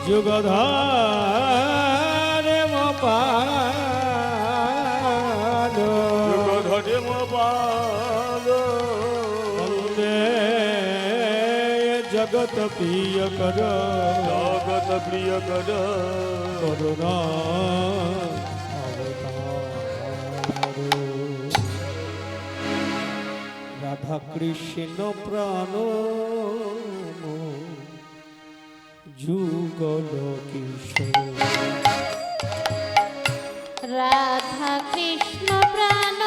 যুগধরে মপাদ যুগধরে মপাদ বন্দে জগত প্রিয় কর জগত প্রিয় কর করুণা রাধা কৃষ্ণ প্রাণ যুগল কিশোর রাধা কৃষ্ণ প্রাণ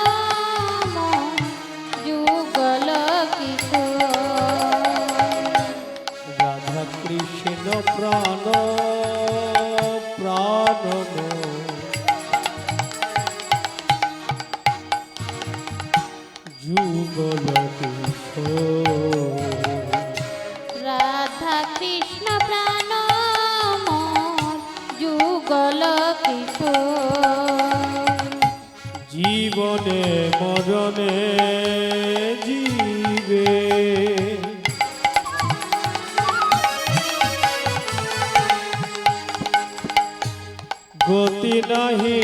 যুগল কিশোর রাধা কৃষ্ণ প্রাণ প্রাণ যুগল কিশোর রাধা কৃষ্ণ প্রাণ যুগল কিশোর জীবনে মরণে জীবে গতি নাহি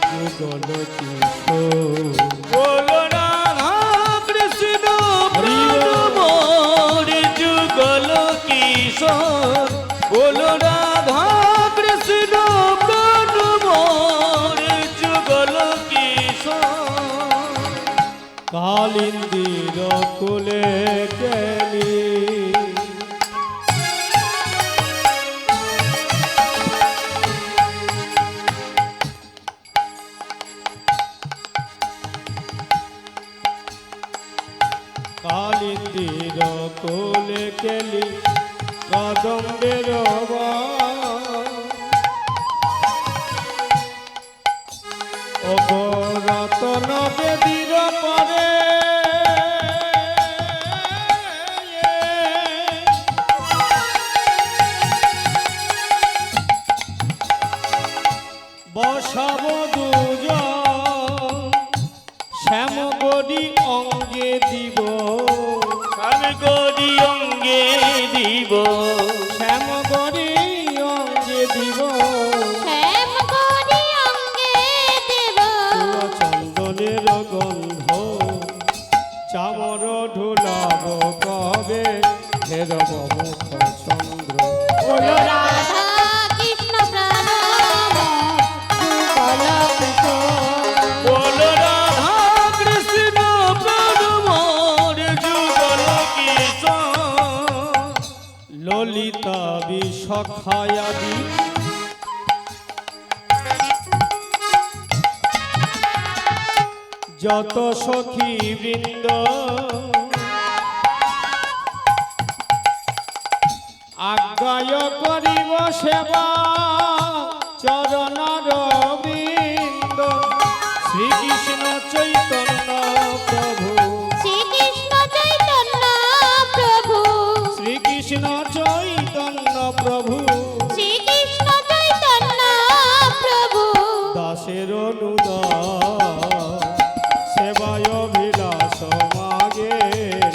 যুগল কিশোর বলো রাধা কৃষ্ণ প্রাণ মোর যুগল কিশোর বলো রাধা কৃষ্ণ প্রাণ মোর যুগল কিশোর কালিন্দির কুলে গেলি কালিন্দির কুলে গেলি কদম্বের রতন বেদির পরে বসাব দুজন শ্যামগরি অঙ্গে দিব শ্যামগরি অঙ্গে দিব শ্যামগরি অঙ্গে দিব শ্যাম করি অঙ্গে দেব চন্দনের গন্ধ চামর ঢুলাব কবে হেরব মুখ চন্দ্র বলো রাধা কৃষ্ণ প্রাণ যুগল কিশোর বলো রাধা কৃষ্ণ প্রাণ মোর যুগল কিশোর ললিতা বিশখায়াদি যত সখী বৃন্দ আজ্ঞায় করিব সেবা চরণ রবীন্দ শ্রীকৃষ্ণ চৈতন্য প্রভু শ্রীকৃষ্ণ চৈতন্য প্রভু শ্রীকৃষ্ণ চৈতন্য প্রভু শ্রীকৃষ্ণ চৈতন্য প্রভু দাসের অনুদান সেবায় বিলাস মাগে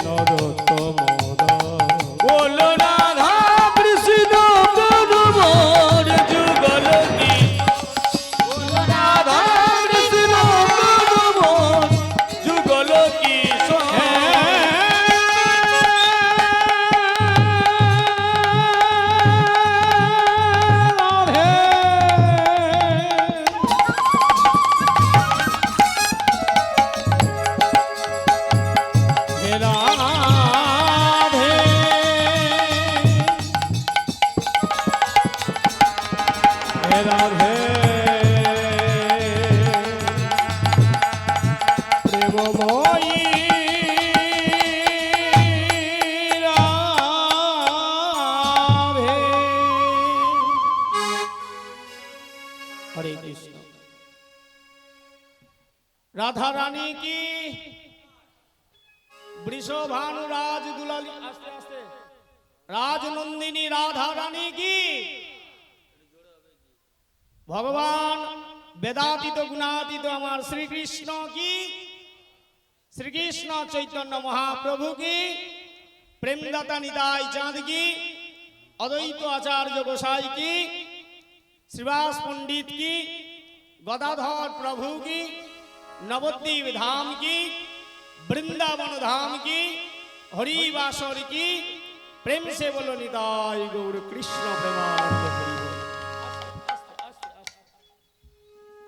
নরোত্তম দাস। বলো রাধা কৃষ্ণ প্রাণ মোর যুগল কিশোর রাধা কৃষ্ণ প্রাণ মোর যুগল কিশোর রাধে প্রেমময়ী রাধে হরে কৃষ্ণ রাধা রানী কি বৃষভানুরাজ দুলালী আস্তে আস্তে রাজনন্দিনী রাধা রানী কি ভগবান বেদাতীত গুণাতীত আমার শ্রীকৃষ্ণ কি শ্রীকৃষ্ণ চৈতন্য মহাপ্রভু কি, প্রেমদাতা নিতাই চাঁদ কি, অদ্বৈত আচার্য গোসাই কি, শ্রীবাস পণ্ডিত কি, गदाधर प्रभु की, नवद्वीप धाम की, वृंदावन धाम की, हरिवासर की, प्रेम से बोलो निताई गौर कृष्ण प्रेमानंद हरि।